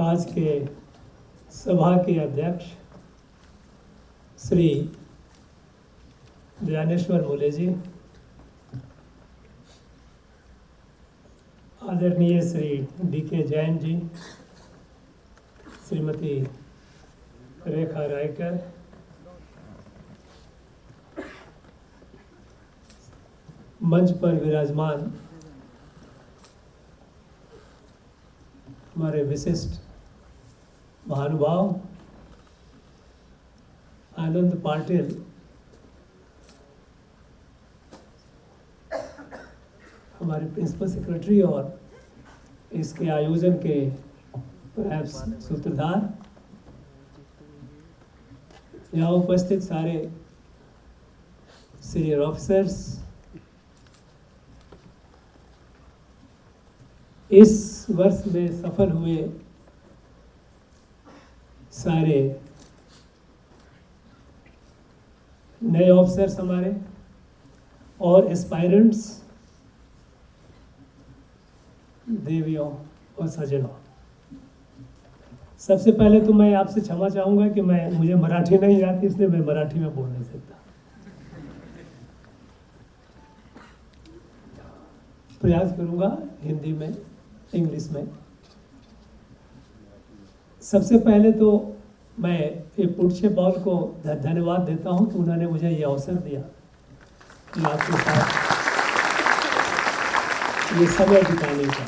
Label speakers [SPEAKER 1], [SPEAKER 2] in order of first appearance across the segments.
[SPEAKER 1] आज के सभा के अध्यक्ष श्री ज्ञानेश्वर मूले जी, आदरणीय श्री डी.के. जैन जी, श्रीमती रेखा रायकर, मंच पर विराजमान हमारे विशिष्ट महानुभाव आनंद पाटिल, हमारे प्रिंसिपल सेक्रेटरी और इसके आयोजन के परहैप्स सूत्रधार, यहाँ उपस्थित सारे सीनियर ऑफिसर्स, इस वर्ष में सफल हुए सारे नए ऑफिसर्स हमारे और एस्पायरेंट्स, देवियों और सज्जनों, सबसे पहले तो मैं आपसे क्षमा चाहूँगा कि मुझे मराठी नहीं आती, इसलिए मैं मराठी में बोल नहीं सकता। प्रयास करूँगा हिंदी में, इंग्लिश में। सबसे पहले तो मैं ये पुटछे बॉल को धन्यवाद देता हूँ कि उन्होंने मुझे ये अवसर दिया कि आपके साथ ये समय बिताने का।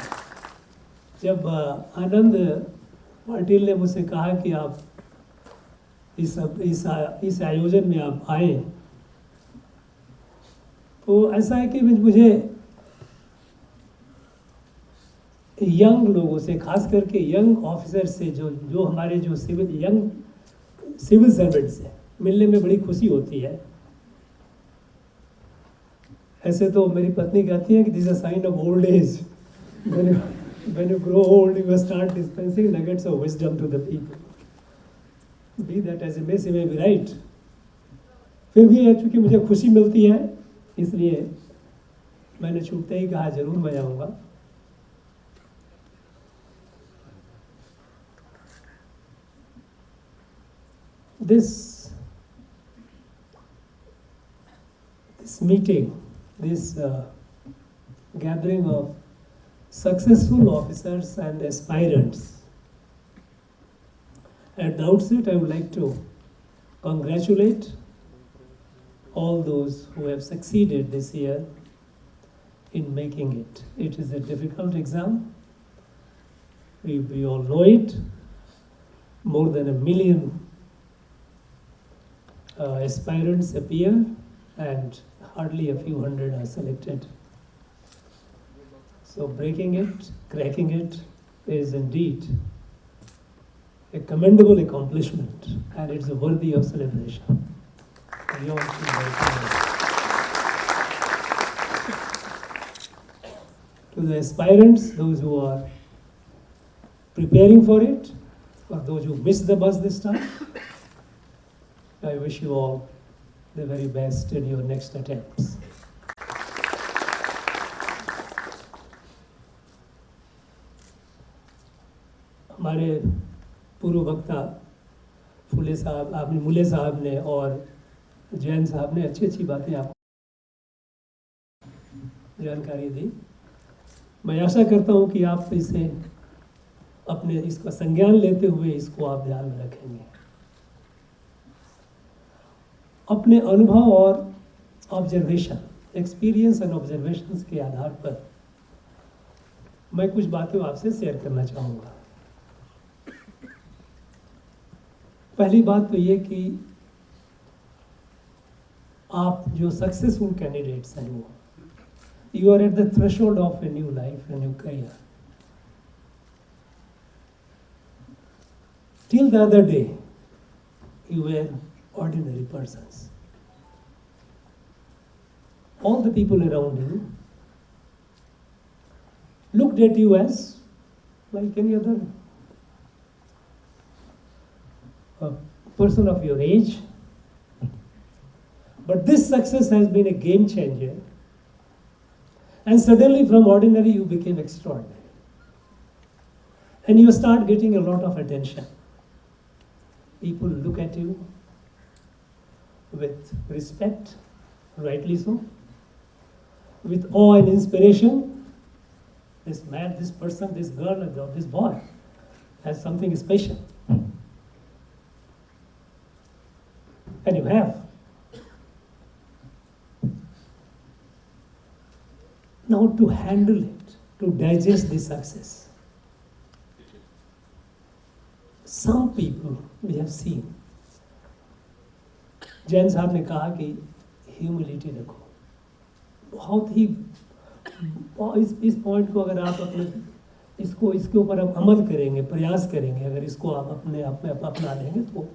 [SPEAKER 1] जब आनंद पाटिल ने मुझसे कहा कि आप इस आयोजन में आप आए, तो ऐसा है कि मुझे यंग लोगों से, खास करके यंग ऑफिसर से, जो हमारे जो सिविल सर्वेंट्स हैं, मिलने में बड़ी खुशी होती है। ऐसे तो मेरी पत्नी कहती है कि this is a sign of old age, when you grow old you start dispensing nuggets of wisdom to the people. Be that as it may, she may be right. फिर भी चूंकि मुझे खुशी मिलती है, इसलिए मैंने छूटते ही कहा जरूर मैं आऊँगा। This meeting, this gathering of successful officers and aspirants, at the outset I would like to congratulate all those who have succeeded this year in making it. It is a difficult exam. We all know it. More than 1 million aspirants appear and hardly a few hundred are selected. So breaking it, cracking it is indeed a commendable accomplishment, and it's worthy of celebration. We all feel very proud. To the aspirants, those who are preparing for it, or those who missed the bus this time, I wish you all the very best in your next attempts. हमारे पूर्व वक्ता मूले साहब ने और जैन साहब ने अच्छी बातें आपको जानकारी दी। मैं आशा करता हूँ कि आप इसका संज्ञान लेते हुए इसको आप ध्यान में रखेंगे। अपने अनुभव और ऑब्जर्वेशन, एक्सपीरियंस एंड ऑब्जर्वेशंस के आधार पर मैं कुछ बातें आपसे शेयर करना चाहूँगा। पहली बात तो ये कि आप जो सक्सेसफुल कैंडिडेट्स हैं, वो you are at the threshold of a new life, a new career. Till the other day you were ordinary persons. All the people around you looked at you as like any other person of your age. But this success has been a game changer. And suddenly from ordinary you became extraordinary. and you start getting a lot of attention. People look at you with respect, rightly so, with awe and inspiration. This man, this person, this girl, or this boy has something special. And you have. Now to handle it, to digest the success. Some people we have seen. Jain साहब ने कहा कि humility रखो. बहुत ही इस point को अगर आप अपने इसके ऊपर आप अमल करेंगे, प्रयास करेंगे, अगर इसको आप अपने आप में अपना लेंगे तो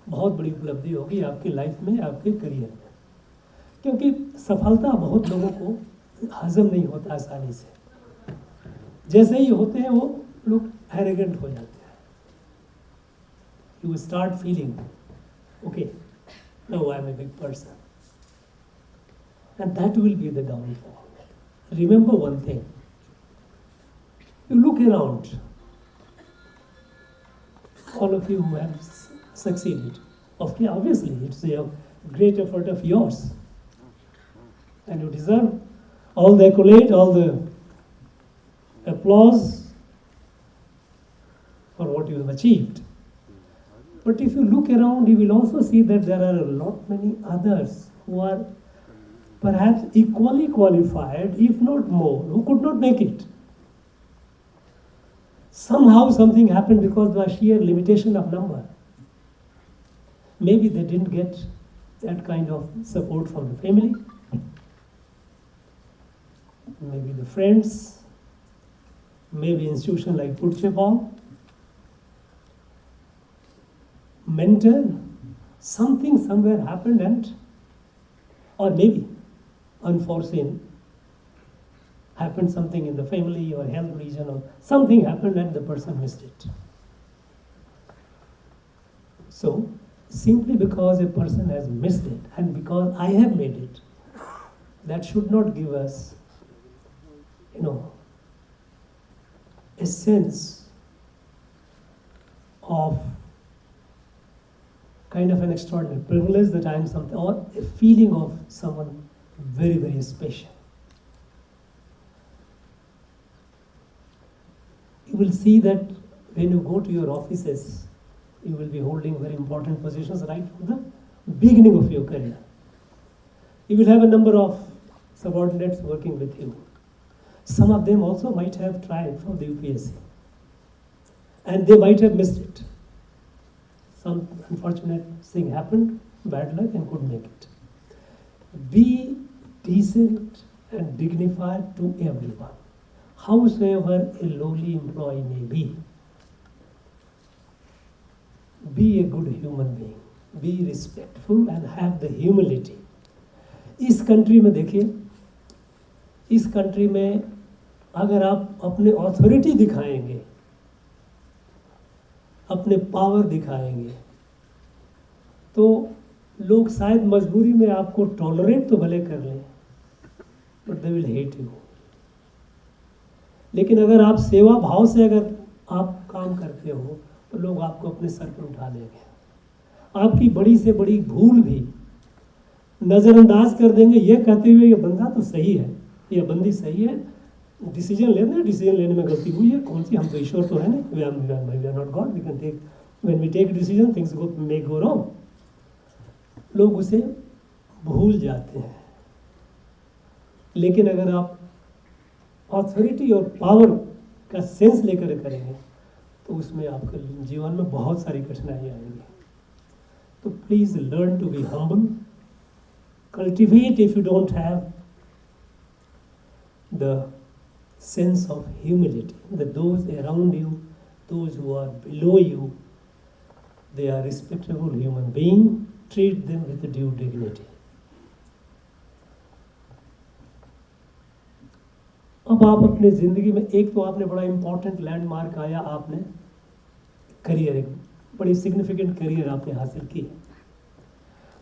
[SPEAKER 1] बहुत बड़ी उपलब्धि होगी आपकी लाइफ में, आपके करियर में. क्योंकि सफलता बहुत लोगों को हजम नहीं होता आसानी से. जैसे ही होते हैं वो लोग एरोगेंट हो जाते हैं. You start feeling, okay, now I am a big person. And that will be the downfall. Remember one thing. You look around, all of you who have succeeded. Obviously, it's a great effort of yours. And you deserve all the accolade, all the applause for what you have achieved. But if you look around, you will also see that there are a lot many others who are perhaps equally qualified, if not more, who could not make it. Somehow something happened because of the sheer limitation of number. Maybe they didn't get that kind of support from the family, maybe the friends, maybe institution like Rajypal, mentor, something somewhere happened, and or maybe unforeseen happened, something in the family or health region or something happened and the person missed it. So simply because a person has missed it and because I have made it, that should not give us, a sense of kind of an extraordinary privilege that I am something, or a feeling of someone very, very special. You will see that when you go to your offices, you will be holding very important positions right from the beginning of your career. You will have a number of subordinates working with you. Some of them also might have tried for the UPSC, and they might have missed it. Some unfortunate thing happened, bad luck, and couldn't make it. Be decent and dignified to everyone, howsoever a lowly employee may be. Be a good human being. Be respectful and have the humility. इस country में देखिए, इस country में अगर आप अपने authority दिखाएंगे, अपने पावर दिखाएंगे, तो लोग शायद मजबूरी में आपको टॉलरेट तो भले कर लें, but they will hate you. लेकिन अगर आप सेवा भाव से अगर आप काम करते हो तो लोग आपको अपने सर पर उठा लेंगे. आपकी बड़ी से बड़ी भूल भी नज़रअंदाज कर देंगे, ये कहते हुए ये बंदा तो सही है, ये बंदी सही है, डिसीजन लेने में गलती हुई है, कौन सी, हम तो ईश्वर तो है नहीं, we are not God, we can take, when we take decision things may go wrong. लोग उसे भूल जाते हैं. लेकिन अगर आप ऑथोरिटी और पावर का सेंस लेकर करेंगे तो उसमें आपके जीवन में बहुत सारी कठिनाइयाँ आएंगी. तो please learn to be humble. Cultivate, if you don't have the sense of humility, that those around you, those who are below you, they are respectable human beings. Treat them with due dignity. अब आप अपने जिंदगी में, एक तो आपने बड़ा important landmark आया, आपने करियर, एक बड़ी सिग्निफिकेंट करियर आपने हासिल की.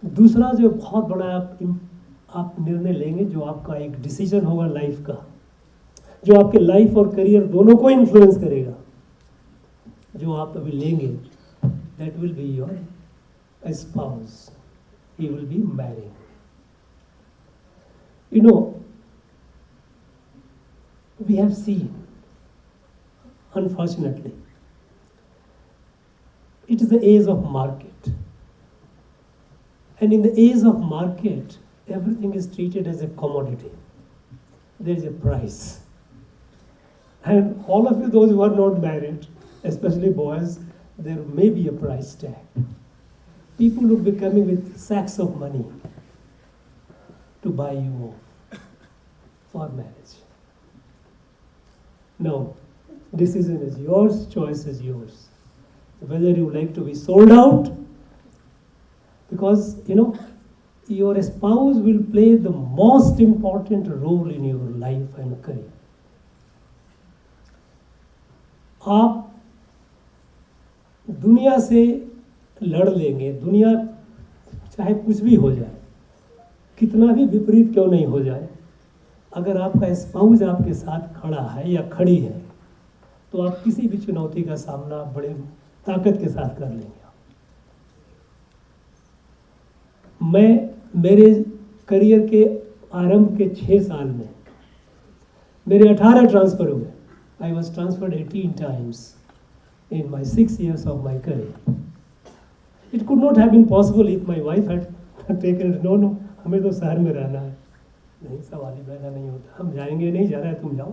[SPEAKER 1] दूसरा जो बहुत बड़ा आप निर्णय लेंगे, जो आपका एक डिसीजन होगा लाइफ का, जो आपके लाइफ और करियर दोनों को इन्फ्लुएंस करेगा, जो आप अभी लेंगे, that will be your spouse. He will be marrying. You know, we have seen, unfortunately, it is the age of market. And in the age of market, everything is treated as a commodity. There is a price. And all of you, those who are not married, especially boys, there may be a price tag. People would be coming with sacks of money to buy you off for marriage. Now, decision is yours, choice is yours. Whether you like to be sold out, because your spouse will play the most important role in your life and career. आप दुनिया से लड़ लेंगे, दुनिया चाहे कुछ भी हो जाए, कितना भी विपरीत क्यों नहीं हो जाए, अगर आपका स्पाउस आपके साथ खड़ा है या खड़ी है, तो आप किसी भी चुनौती का सामना बड़े ताकत के साथ कर लेंगे. मैं मेरे करियर के आरंभ के 6 साल में मेरे 18 ट्रांसफ़र हुए. I was transferred 18 times in my 6 years of my career. It could not have been possible if my wife had taken it. No, हमें तो शहर में रहना है. नहीं, सवाल ही पैदा नहीं होता. हम जाएंगे नहीं, जा रहा है तुम जाओ.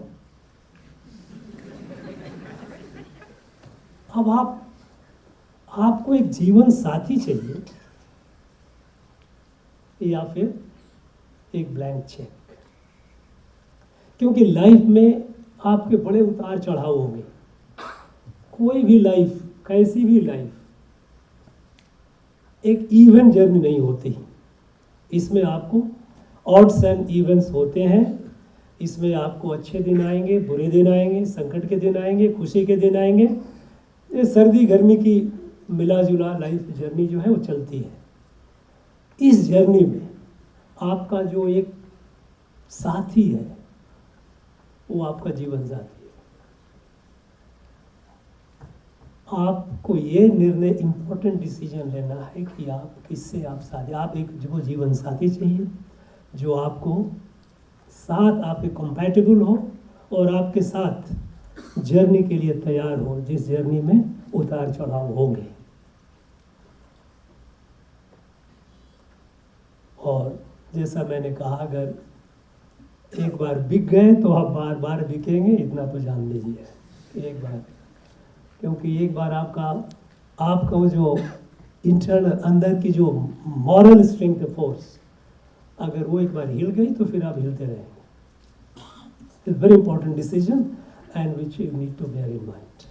[SPEAKER 1] अब आपको एक जीवन साथी चाहिए या फिर एक ब्लैंक चेक, क्योंकि लाइफ में आपके बड़े उतार चढ़ाव होंगे. कोई भी लाइफ, कैसी भी लाइफ, एक इवन जर्नी नहीं होती. इसमें आपको ऑड्स एंड इवेंट्स होते हैं. इसमें आपको अच्छे दिन आएंगे, बुरे दिन आएंगे, संकट के दिन आएंगे, खुशी के दिन आएंगे. ये सर्दी गर्मी की मिला जुला लाइफ जर्नी जो है वो चलती है. इस जर्नी में आपका जो एक साथी है वो आपका जीवन साथी है. आपको ये निर्णय, इम्पोर्टेंट डिसीजन लेना है कि आप किससे आप साथी, आप एक जो जीवन साथी चाहिए जो आपको साथ आपके कंपैटिबल हो और आपके साथ जर्नी के लिए तैयार हो, जिस जर्नी में उतार चढ़ाव होंगे. और जैसा मैंने कहा, अगर एक बार बिक गए तो आप बार बार बिकेंगे, इतना तो जान लीजिए. एक बार, क्योंकि एक बार आपका वो जो इंटरनल अंदर की जो मॉरल स्ट्रेंथ फोर्स, अगर वो एक बार हिल गई तो फिर आप हिलते रहेंगे. It's very important decision and which you need to bear in mind.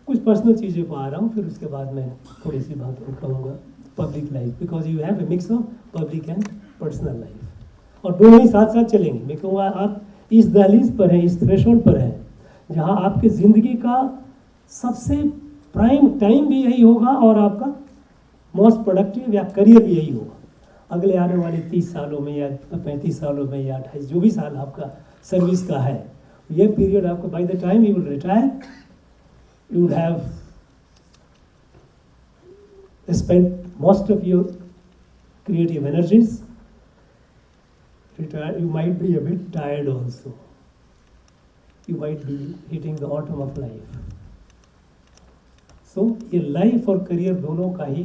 [SPEAKER 1] कुछ पर्सनल चीज़ें को आ रहा हूँ, फिर उसके बाद मैं थोड़ी सी बातें कहूँगा. Public life, because you have a mix of public and personal life, और दोनों ही साथ साथ चलेंगे. मैं कहूँगा आप इस दहलीज पर हैं, इस थ्रेशोल्ड पर हैं, जहाँ आपकी ज़िंदगी का सबसे प्राइम टाइम भी यही होगा और आपका मोस्ट प्रोडक्टिव या करियर भी यही होगा. अगले आने वाले 30 सालों में या 35 सालों में या 28, जो भी साल आपका सर्विस का है, ये पीरियड आपको, by the time you will retire, you will have spent most of your creative energies. You might be a bit tired also. You might be hitting the autumn of life. So ये life और career दोनों का ही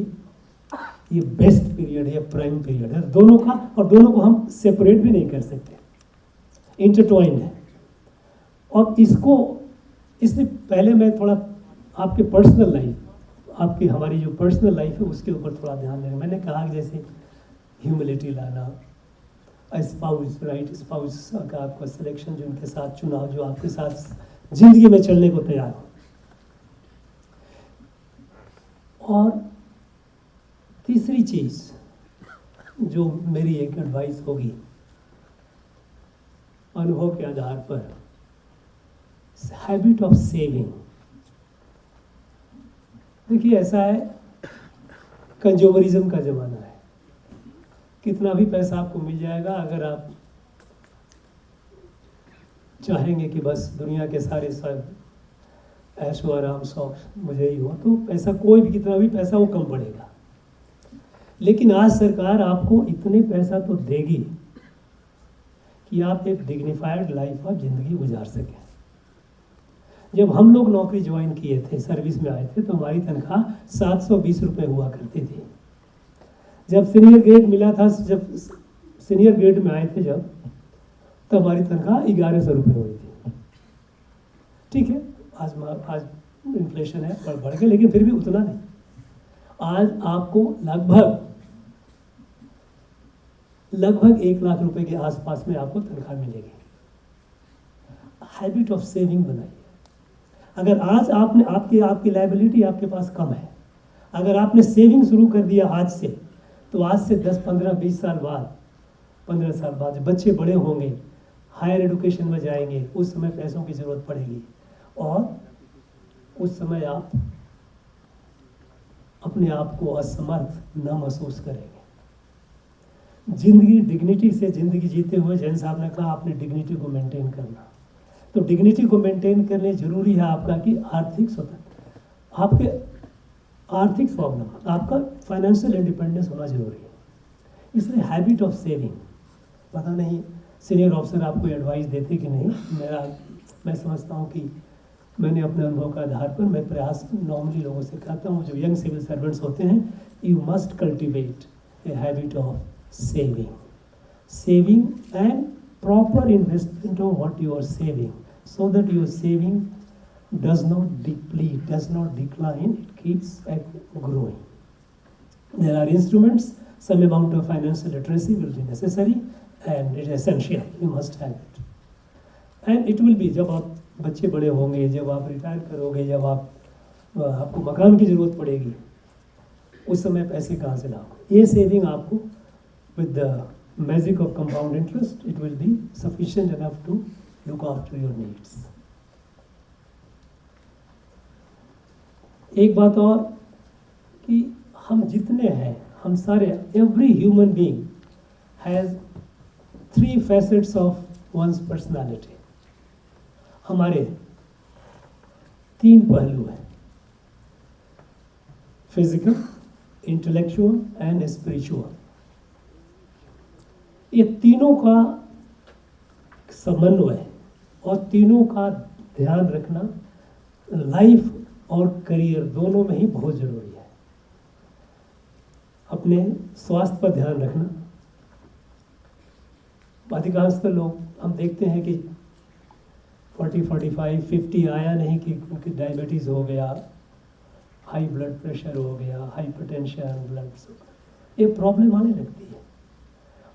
[SPEAKER 1] ये best period है, prime period है दोनों का, और दोनों को हम सेपरेट भी नहीं कर सकते, इंटरट्वाइंड है. और इससे पहले मैं थोड़ा आपके पर्सनल लाइफ, आपकी हमारी जो पर्सनल लाइफ है उसके ऊपर थोड़ा ध्यान देना. मैंने कहा कि जैसे ह्यूमिलिटी लाना, स्पाउस, राइट स्पाउस का आपका सिलेक्शन, जो उनके साथ चुनाव, जो आपके साथ जिंदगी में चलने को तैयार हो. और तीसरी चीज़ जो मेरी एक एडवाइस होगी अनुभव के आधार पर, हैबिट ऑफ सेविंग. देखिए ऐसा है, कंज्यूमरिज्म का ज़माना है. कितना भी पैसा आपको मिल जाएगा, अगर आप चाहेंगे कि बस दुनिया के सारे सब ऐशो आराम शौक मुझे ही हो, तो पैसा कोई भी कितना भी पैसा वो कम पड़ेगा। लेकिन आज सरकार आपको इतने पैसा तो देगी कि आप एक डिग्निफाइड लाइफ आप जिंदगी गुजार सकें। जब हम लोग नौकरी ज्वाइन किए थे, सर्विस में आए थे, तो हमारी तनख्वाह 720 रुपये हुआ करती थी। जब सीनियर ग्रेड मिला था, जब सीनियर ग्रेड में आए थे जब, तो हमारी तनख्वाह 1100 रुपये हुई थी। ठीक है, आज इन्फ्लेशन है, बढ़ गया, लेकिन फिर भी उतना नहीं। आज आपको लगभग 1 लाख रुपए के आसपास में आपको तनख्वाह मिलेगी। हैबिट ऑफ सेविंग बनाइए। अगर आज आपने आपकी लायबिलिटी आपके पास कम है, अगर आपने सेविंग शुरू कर दिया आज से, तो आज से 10, 15, 20 साल बाद, 15 साल बाद जब बच्चे बड़े होंगे, हायर एजुकेशन में जाएंगे, उस समय पैसों की ज़रूरत पड़ेगी और उस समय आप अपने आप को असमर्थ न महसूस करेंगे। जिंदगी डिग्निटी से ज़िंदगी जीते हुए, जैन साहब ने कहा, आपने डिग्निटी को मेंटेन करना। तो डिग्निटी को मेंटेन करने जरूरी है आपका कि आर्थिक स्वतंत्रता, आपके आर्थिक स्वावलंबन, आपका फाइनेंशियल इंडिपेंडेंस होना जरूरी है। इसलिए हैबिट ऑफ सेविंग, पता नहीं सीनियर ऑफिसर आपको एडवाइस देते कि नहीं, मैं समझता हूँ कि मैंने अपने अनुभव का आधार पर मैं प्रयास नॉर्मली लोगों से करता हूँ, जो यंग सिविल सर्वेंट्स होते हैं, you must cultivate a habit of saving and proper investment of what you are saving, so that your saving does not deplete, does not decline, it keeps growing. There are instruments, some amount of financial literacy will be necessary and it is essential, you must have it. And it will be, जब आप बच्चे बड़े होंगे, जब आप retire करोगे, जब आपको मकान की ज़रूरत पड़ेगी, उस समय पैसे कहाँ से लाओगे? ये सेविंग आपको with the magic of compound interest, it will be sufficient enough to look after your needs. एक बात और कि हम जितने हैं, हम सारे, every human being has 3 facets of one's personality. हमारे 3 पहलू हैं, physical, intellectual and spiritual. ये तीनों का समन्वय और तीनों का ध्यान रखना लाइफ और करियर दोनों में ही बहुत ज़रूरी है। अपने स्वास्थ्य पर ध्यान रखना। अधिकांशतः लोग हम देखते हैं कि 40, 45, 50 आया नहीं कि उनकी डायबिटीज़ हो गया, हाई ब्लड प्रेशर हो गया, हाइपरटेंशन, ब्लड शुगर, ये प्रॉब्लम आने लगती है।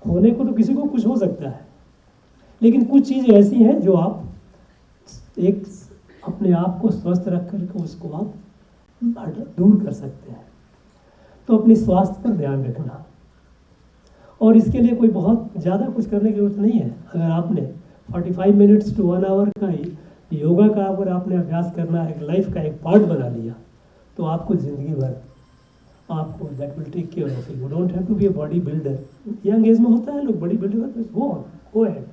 [SPEAKER 1] होने को तो किसी को कुछ हो सकता है, लेकिन कुछ चीज़ें ऐसी हैं जो आप एक अपने आप को स्वस्थ रख कर उसको आप दूर कर सकते हैं। तो अपने स्वास्थ्य पर ध्यान रखना, और इसके लिए कोई बहुत ज़्यादा कुछ करने की जरूरत नहीं है। अगर आपने 45 मिनट्स to 1 hour का ही योगा का अगर आपने अभ्यास करना है, लाइफ का एक पार्ट बना लिया, तो आपको ज़िंदगी भर आपको that will take care of you. Don't have to be a body builder. Young age में होता है लोग बॉडी बिल्डर करते हैं, गो अहेड,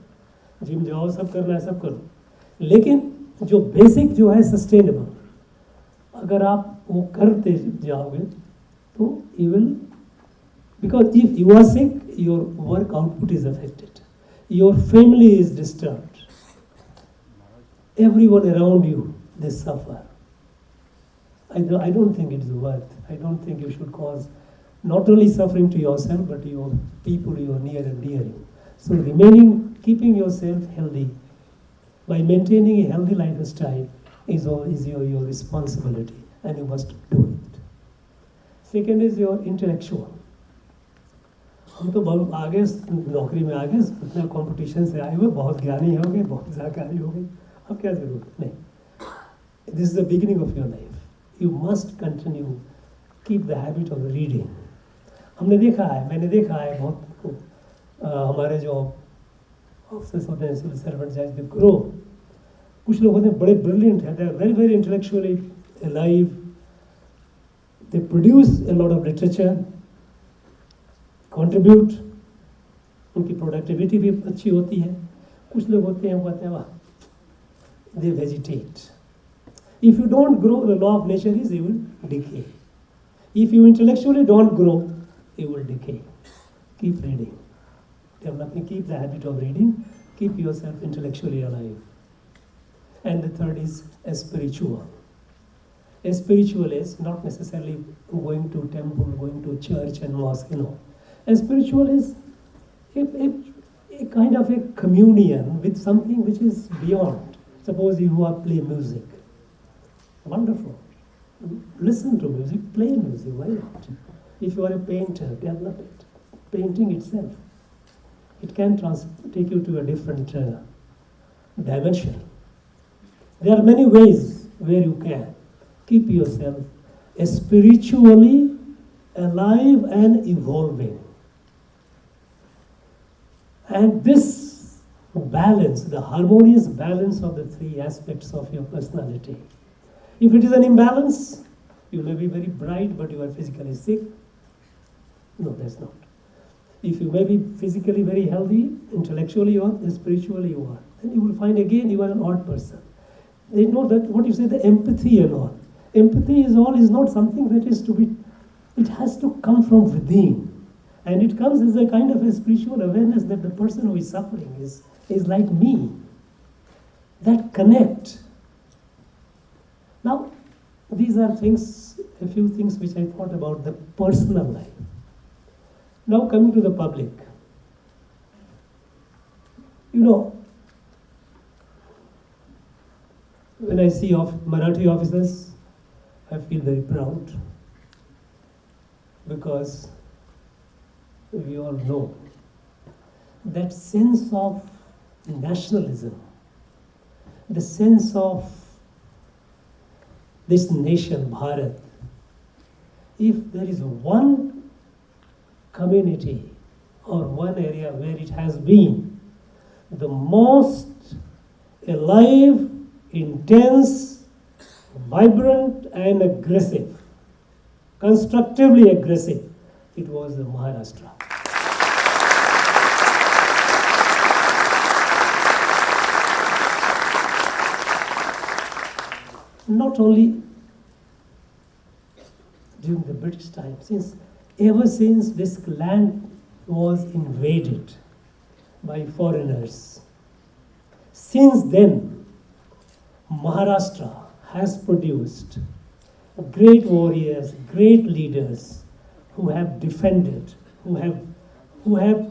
[SPEAKER 1] जिम जाओ, सब करना है सब करो, लेकिन जो बेसिक जो है सस्टेनेबल, अगर आप वो करते जाओगे तो you will, because if you are sick your work output is affected, your family is disturbed, everyone around you, they suffer. I don't think it's worth. I don't think you should cause not only suffering to yourself but your people you are near and dear you. So keeping yourself healthy by maintaining a healthy lifestyle is your responsibility, and you must do it. Second is your intellectual. हम तो बहुत आगे नौकरी में आगे इतना competition से आए हुए, बहुत ज्ञानी हो गए, बहुत जानकारी हो गई, अब क्या जरूरत नहीं। This is the beginning of your life, you must continue keep the habit of reading. मैंने देखा है बहुत हमारे जो ऑफिसर्स होते हैं, सिविल सर्वेंट जैसे दे ग्रो, कुछ लोग होते हैं बड़े ब्रिलियंट हैं, they are very very intellectually alive, they produce a lot of literature, contribute, उनकी प्रोडक्टिविटी भी अच्छी होती है। कुछ लोग होते हैं वो कहते हैं वाह, दे vegetate. If you don't grow, the law of nature is you will decay. If you intellectually don't grow, you will decay. Keep reading. Developing, keep the habit of reading. Keep yourself intellectually alive. And the third is a spiritual. A spiritual is not necessarily going to temple, going to church and mosque, A spiritual is a kind of a communion with something which is beyond. Suppose you are play music. Wonderful. Listen to music, play music, why not? If you are a painter, develop it. Painting itself, it can take you to a different dimension. There are many ways where you can keep yourself spiritually alive and evolving. And this balance, the harmonious balance of the three aspects of your personality. If it is an imbalance, you may be very bright, but you are physically sick. No, that's not. If you may be physically very healthy, intellectually you are, spiritually you are, then you will find again you are an odd person. They know that what you say, the empathy and all. Empathy is not something that is to be, it has to come from within. And it comes as a kind of a spiritual awareness that the person who is suffering is like me. That connect. Now, these are things, a few things which I thought about the personal life. Now coming to the public. When I see Marathi officers, I feel very proud because we all know that sense of nationalism, the sense of this nation, Bharat. If there is one community or one area where it has been the most alive, intense, vibrant and aggressive, constructively aggressive, it was the Maharashtra. Not only during the British time, ever since this land was invaded by foreigners, since then, Maharashtra has produced great warriors, great leaders who have defended, who have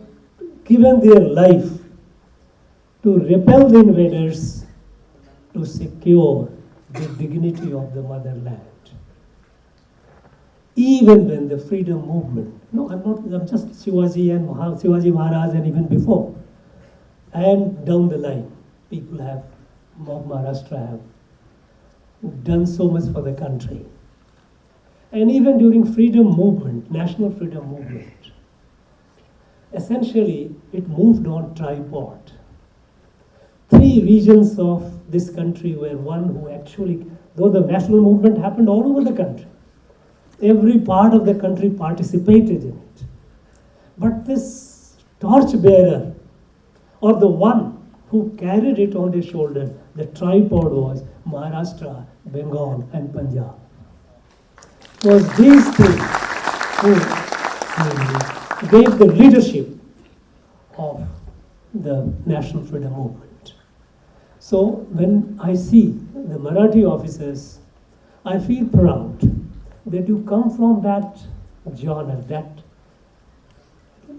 [SPEAKER 1] given their life to repel the invaders, to secure the dignity of the motherland. Even when the freedom movement, I'm just Shivaji and Shivaji Maharaj and even before, and down the line, people of Maharashtra have done so much for the country. And even during freedom movement, national freedom movement, essentially it moved on tripod. Three regions of this country were one who actually, though the national movement happened all over the country, every part of the country participated in it. But this torchbearer, or the one who carried it on his shoulder, the tripod was Maharashtra, Bengal and Punjab. It was these three who gave the leadership of the national freedom movement. So when I see the Marathi officers, I feel proud that you come from that genre, that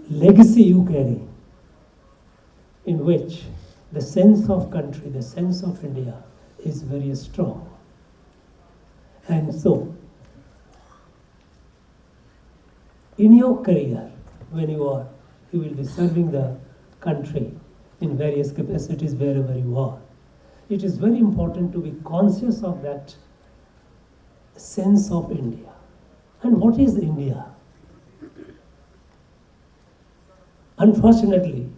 [SPEAKER 1] legacy you carry, in which the sense of country, the sense of India is very strong. And so, in your career, when you will be serving the country in various capacities wherever you are. It is very important to be conscious of that sense of India. And what is India? Unfortunately,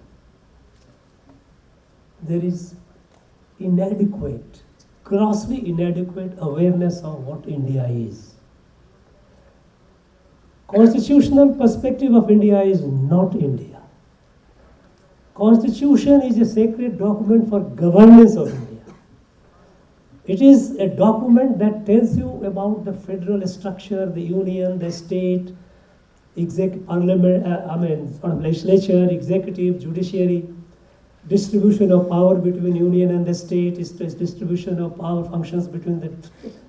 [SPEAKER 1] there is inadequate, grossly inadequate awareness of what India is. Constitutional perspective of India is not India. Constitution is a sacred document for governance of India. It is a document that tells you about the federal structure, the union, the state, legislature, executive, judiciary, distribution of power between union and the state, distribution of power functions between the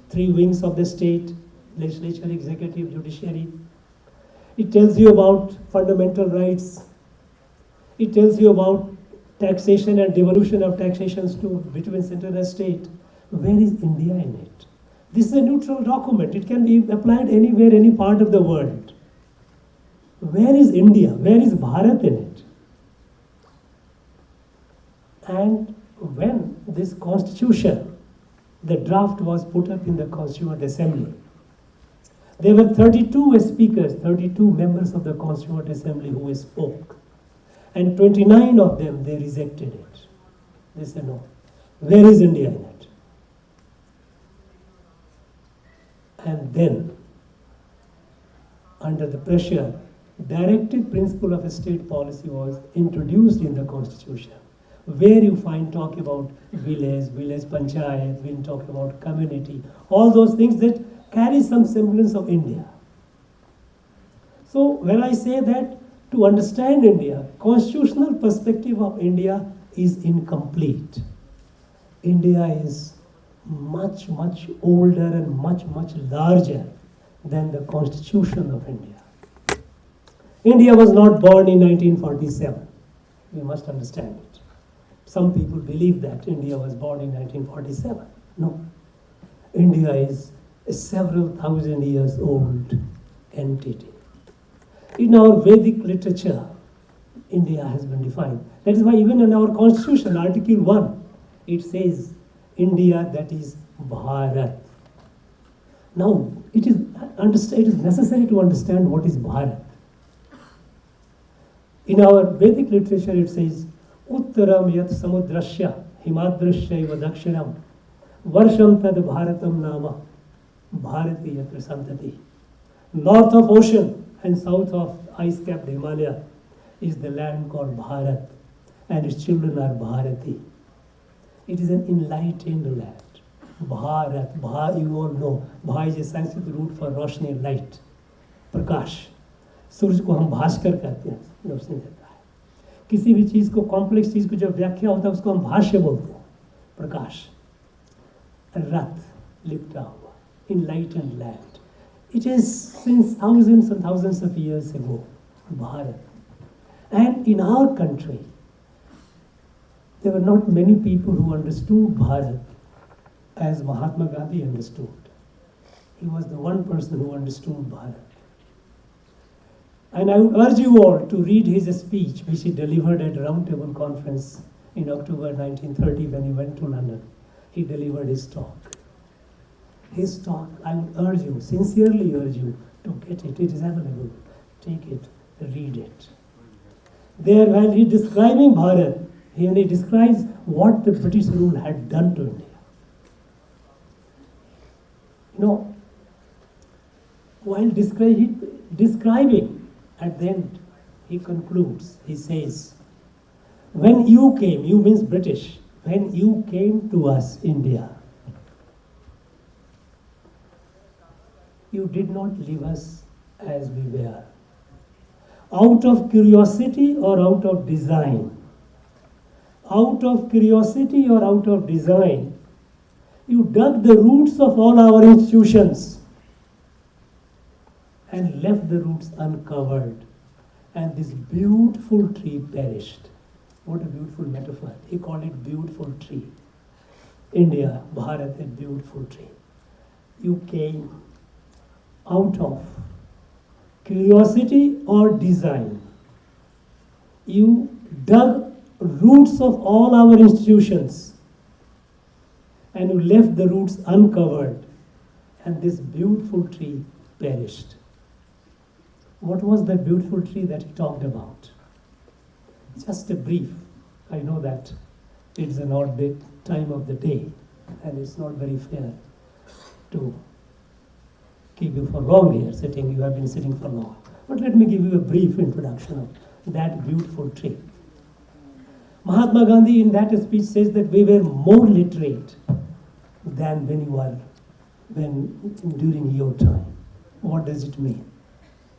[SPEAKER 1] three wings of the state, legislature, executive, judiciary. It tells you about fundamental rights. It tells you about taxation and devolution of taxations between central and state. Where is India in it? This is a neutral document. It can be applied anywhere, any part of the world. Where is India? Where is Bharat in it? And when this constitution, the draft was put up in the Constituent Assembly, there were 32 speakers, 32 members of the Constituent Assembly who spoke. And 29 of them, they rejected it. They said, no. Where is India in it? And then, under the pressure, directive principle of a state policy was introduced in the Constitution, where you find talk about village panchayat, we talk about community, all those things that carry some semblance of India. So when I say that to understand India, constitutional perspective of India is incomplete. India is much, much older and much, much larger than the Constitution of India. India was not born in 1947. We must understand it. Some people believe that India was born in 1947. No. India is a several thousand years old entity. In our Vedic literature, India has been defined. That is why even in our Constitution, Article 1, it says India, that is Bharat. Now, it is necessary to understand what is Bharat. In our Vedic literature, it says, Uttaram yat samudrasya himadrasya iva dakshinam varsham tad bharatam nama bharati yatra santati. North of ocean and south of ice-capped Himalaya is the land called Bharat, and its children are Bharati. It is an enlightened land. Bharat, Bha, you all know. Bha is a Sanskrit root for Roshni, light, Prakash. सूरज को हम भास्कर कहते हैं, रोशनी देता है. किसी भी चीज़ को, complex चीज़ को जब व्याख्या होता है उसको हम भाष्य बोलते हैं, प्रकाश. रथ लिपटा हुआ, enlightened land. It is since thousands and thousands of years ago, Bharat. And in our country, there were not many people who understood Bharat as Mahatma Gandhi understood. He was the one person who understood Bharat. And I would urge you all to read his speech, which he delivered at a roundtable conference in October 1930 when he went to London. He delivered his talk. His talk, I would urge you, sincerely urge you to get it. It is available. Take it, read it. There, while he describing Bharat, he describes what the British rule had done to India. You know, while describing, at the end, he concludes, he says, when you came, you means British, when you came to us, India, you did not leave us as we were. Out of curiosity or out of design? Out of curiosity or out of design, you dug the roots of all our institutions and left the roots uncovered, and this beautiful tree perished. What a beautiful metaphor. He called it beautiful tree. India, Bharat, a beautiful tree. You came out of curiosity or design. You dug roots of all our institutions and you left the roots uncovered, and this beautiful tree perished. What was that beautiful tree that he talked about? Just a brief. I know that it's an odd time of the day and it's not very fair to keep you for long here sitting. You have been sitting for long. But let me give you a brief introduction of that beautiful tree. Mahatma Gandhi in that speech says that we were more literate than during your time. What does it mean?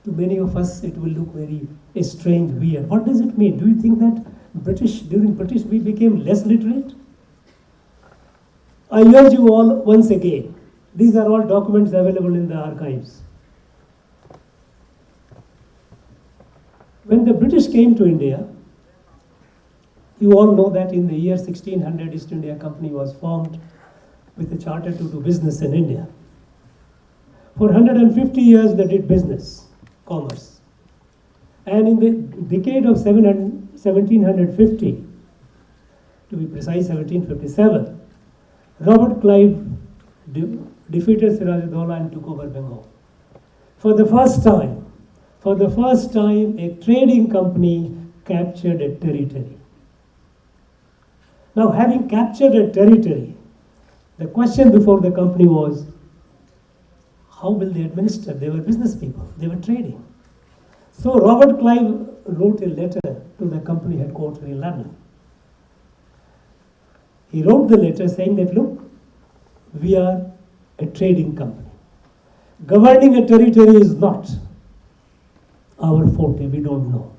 [SPEAKER 1] To many of us, it will look very strange, weird. What does it mean? Do you think that during British we became less literate? I urge you all once again, these are all documents available in the archives. When the British came to India, you all know that in the year 1600, East India Company was formed with a charter to do business in India. For 150 years they did business, commerce. And in the decade of 1750, to be precise 1757, Robert Clive defeated Siraj-ud-Dowla and took over Bengal. For the first time, a trading company captured a territory. Now, having captured a territory, the question before the company was, how will they administer? They were business people, they were trading. So Robert Clive wrote a letter to the company headquarters in London. He wrote the letter saying that, look, we are a trading company. Governing a territory is not our forte, we don't know.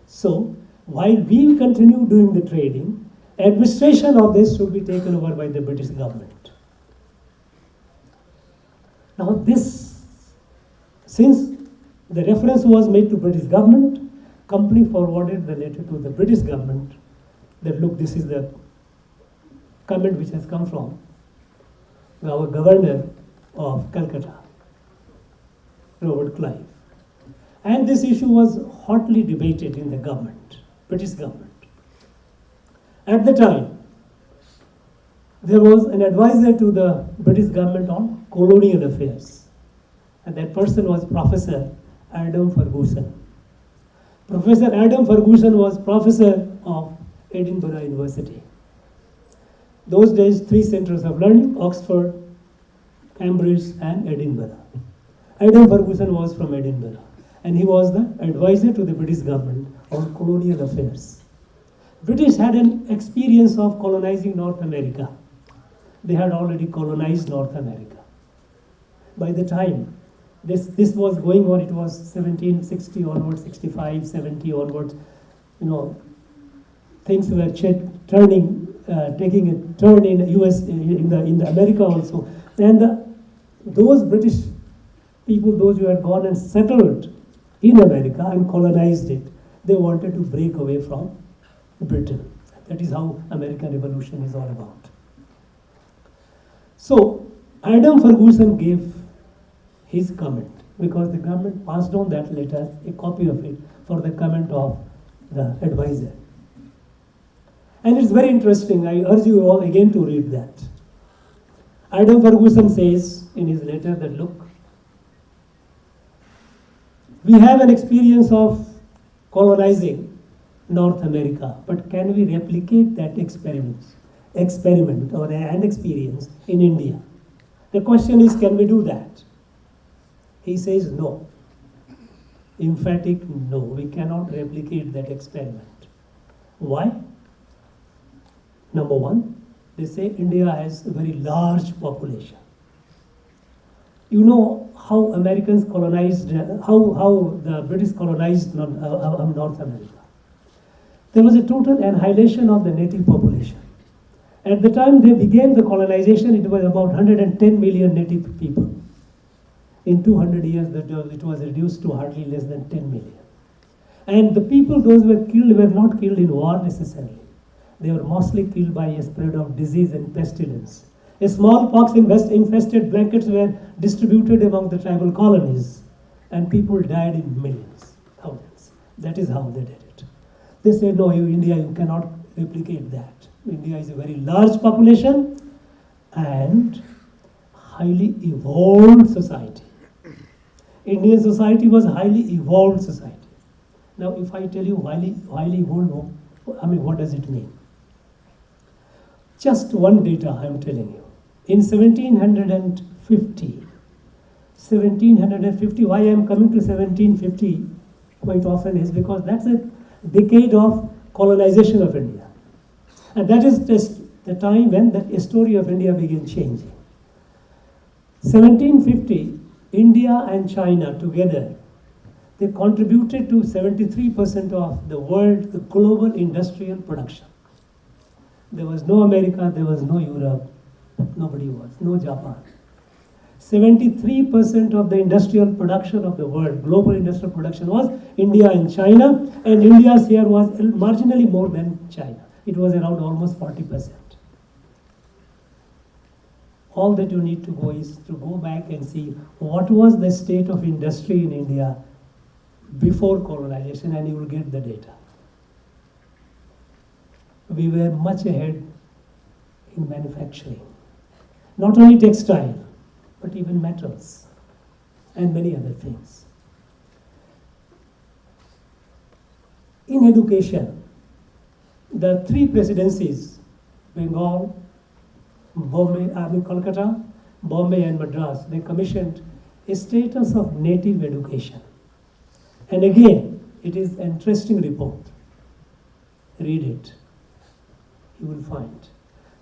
[SPEAKER 1] So while we continue doing the trading, administration of this should be taken over by the British government. Now this, since the reference was made to British government, company forwarded the letter to the British government that, look, this is the comment which has come from our governor of Calcutta, Robert Clive. And this issue was hotly debated in the government, British government. At the time, there was an advisor to the British government on colonial affairs. And that person was Professor Adam Ferguson. Professor Adam Ferguson was professor of Edinburgh University. Those days, 3 centers of learning, Oxford, Cambridge, and Edinburgh. Adam Ferguson was from Edinburgh, and he was the advisor to the British government on colonial affairs. British had an experience of colonizing North America. They had already colonized North America. By the time this was going on, it was 1760 onwards, 65, 70 onwards. Things were taking a turn in the US, in the America also. And those British people, those who had gone and settled in America and colonized it, they wanted to break away from Britain. That is how American Revolution is all about. So Adam Ferguson gave his comment, because the government passed on that letter, a copy of it, for the comment of the advisor. And it's very interesting. I urge you all again to read that. Adam Ferguson says in his letter that, look, we have an experience of colonizing North America, but can we replicate that experiment or an experience in India? The question is, can we do that? He says no. Emphatic no, we cannot replicate that experiment. Why? Number one, they say India has a very large population. You know how Americans colonized, how the British colonized North America. There was a total annihilation of the native population. At the time they began the colonization, it was about 110 million native people. In 200 years, it was reduced to hardly less than 10 million. And the people, those who were killed, were not killed in war necessarily. They were mostly killed by a spread of disease and pestilence. A smallpox infested blankets were distributed among the tribal colonies, and people died in millions, thousands. That is how they did it. They said, no, India, you cannot replicate that. India is a very large population and highly evolved society. Indian society was a highly evolved society. Now, if I tell you highly evolved, what does it mean? Just one data I am telling you. In 1750, why I am coming to 1750 quite often is because that's a decade of colonization of India. And that is just the time when the story of India began changing. 1750, India and China together, they contributed to 73% of the world, the global industrial production. There was no America, there was no Europe, nobody was, no Japan. 73% of the industrial production of the world, global industrial production, was India and China, and India's share was marginally more than China. It was around almost 40%. All that you need to go is to go back and see what was the state of industry in India before colonization, and you will get the data. We were much ahead in manufacturing. Not only textile, but even metals and many other things. In education, the three presidencies, Bengal, Kolkata, Bombay and Madras, they commissioned a status of native education. And again, it is an interesting report. Read it. You will find.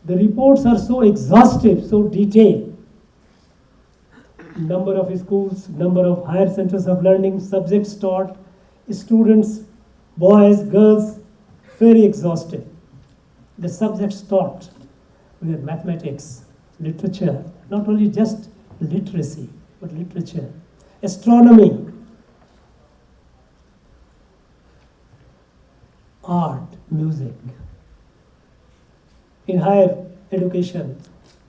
[SPEAKER 1] The reports are so exhaustive, so detailed. Number of schools, number of higher centers of learning, subjects taught, students, boys, girls, very exhaustive. The subjects taught were mathematics, literature, not only just literacy, but literature, astronomy, art, music. In higher education,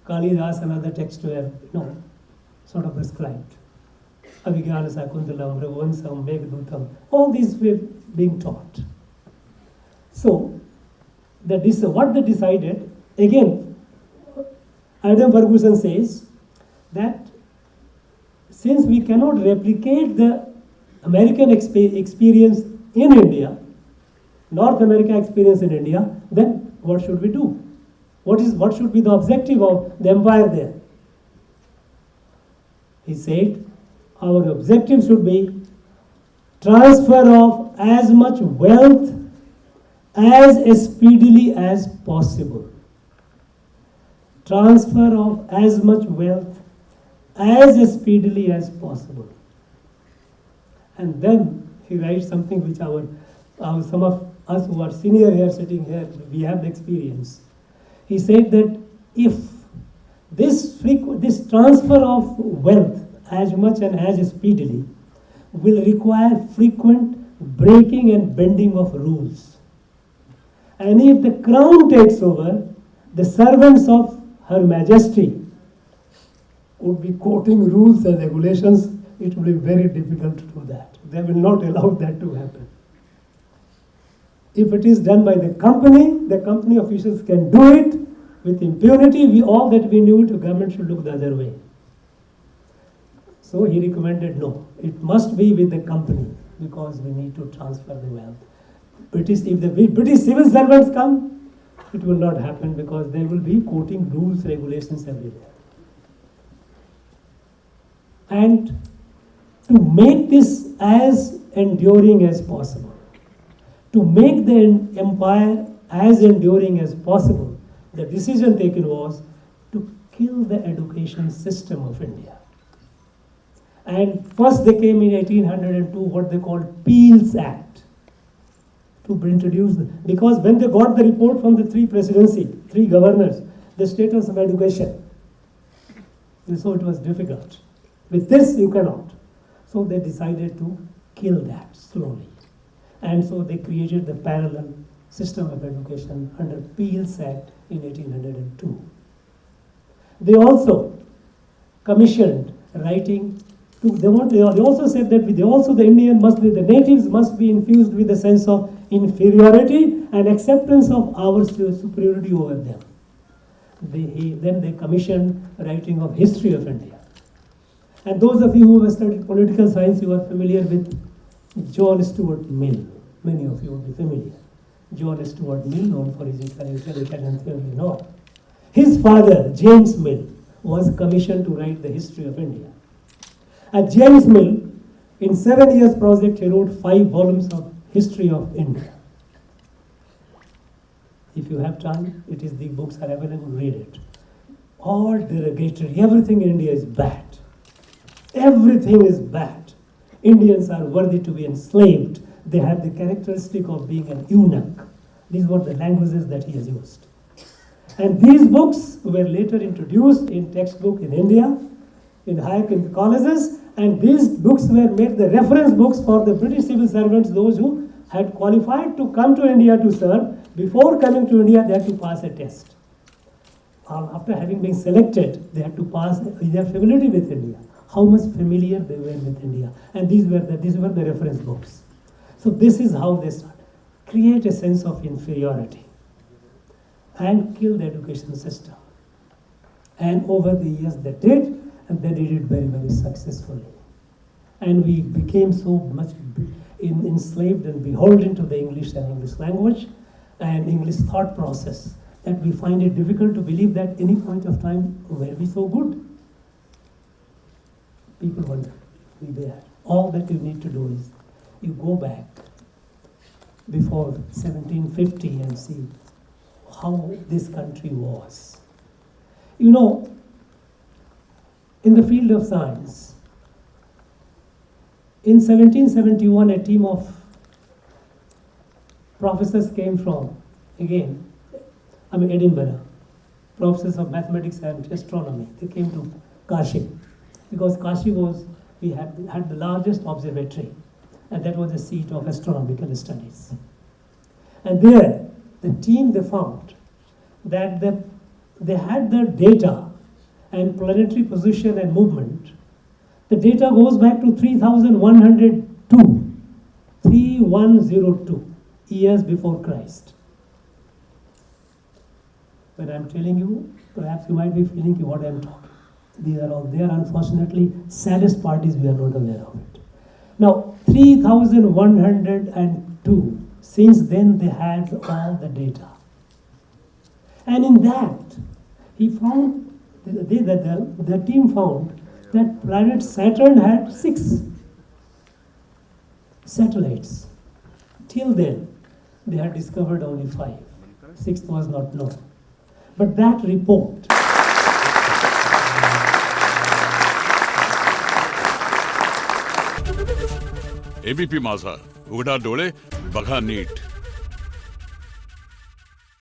[SPEAKER 1] Kalidas and other texts were, sort of prescribed. Abhigyana Sakuntalam, Raghuvansam, Meghdootam, all these were being taught. So, what they decided, again, Adam Ferguson says that since we cannot replicate the American experience in India, North America experience in India, then what should we do? What should be the objective of the empire there? He said, our objective should be transfer of as much wealth as speedily as possible. Transfer of as much wealth as speedily as possible. And then he writes something which some of us who are senior here, sitting here, we have the experience. He said that if this transfer of wealth as much and as speedily will require frequent breaking and bending of rules. And if the crown takes over, the servants of Her Majesty would be quoting rules and regulations. It will be very difficult to do that. They will not allow that to happen. If it is done by the company officials can do it with impunity. All that we knew, the government should look the other way. So he recommended no, it must be with the company because we need to transfer the wealth. If the British civil servants come, it will not happen because they will be quoting rules, regulations everywhere. And to make this as enduring as possible, to make the empire as enduring as possible, the decision taken was to kill the education system of India. And first they came in 1802, what they called Peel's Act, to introduce, because when they got the report from the three governors, the status of education, so it was difficult. With this you cannot. So they decided to kill that slowly. And so they created the parallel system of education under Peel's Act in 1802. They also commissioned writing. They also said that the natives must be infused with a sense of inferiority and acceptance of our superiority over them. Then they commissioned writing of history of India. And those of you who have studied political science, you are familiar with John Stuart Mill. Many of you will be familiar. John Stuart Mill, known for his Italian theory and all. His father, James Mill, was commissioned to write the history of India. At James Mill, in 7 years project, he wrote 5 volumes of history of India. If you have time, the books are available, read it. All derogatory, everything in India is bad. Everything is bad. Indians are worthy to be enslaved. They have the characteristic of being an eunuch. These were the languages that he has used. And these books were later introduced in textbook in India, in higher colleges, and these books were made the reference books for the British civil servants, those who had qualified to come to India to serve. Before coming to India, they had to pass a test. After having been selected, they had to pass their familiarity with India, how much familiar they were with India. And these were the reference books. So this is how they start. Create a sense of inferiority and kill the education system. And over the years they did, and they did it very, very successfully. And we became so much enslaved and beholden to the English and English language and English thought process that we find it difficult to believe that any point of time were we so good. People wonder, we were. All that you need to do is you go back before 1750 and see how this country was. You know, in the field of science, in 1771, a team of professors came from, Edinburgh, professors of mathematics and astronomy. They came to Kashi, because Kashi we had the largest observatory, and that was the seat of astronomical studies. And there, the team, they found that they had the data and planetary position and movement. The data goes back to 3102 years before Christ. When I'm telling you, perhaps you might be feeling what I'm talking. These are all there. Unfortunately, saddest part is we are not aware of it. Now, 3102, since then they had all the data. And in that, he found, the team found that planet Saturn had 6 satellites. Till then, they had discovered only 5. 6th was not known. But that report
[SPEAKER 2] ABP Majha, उघडा डोळे बघा NEET.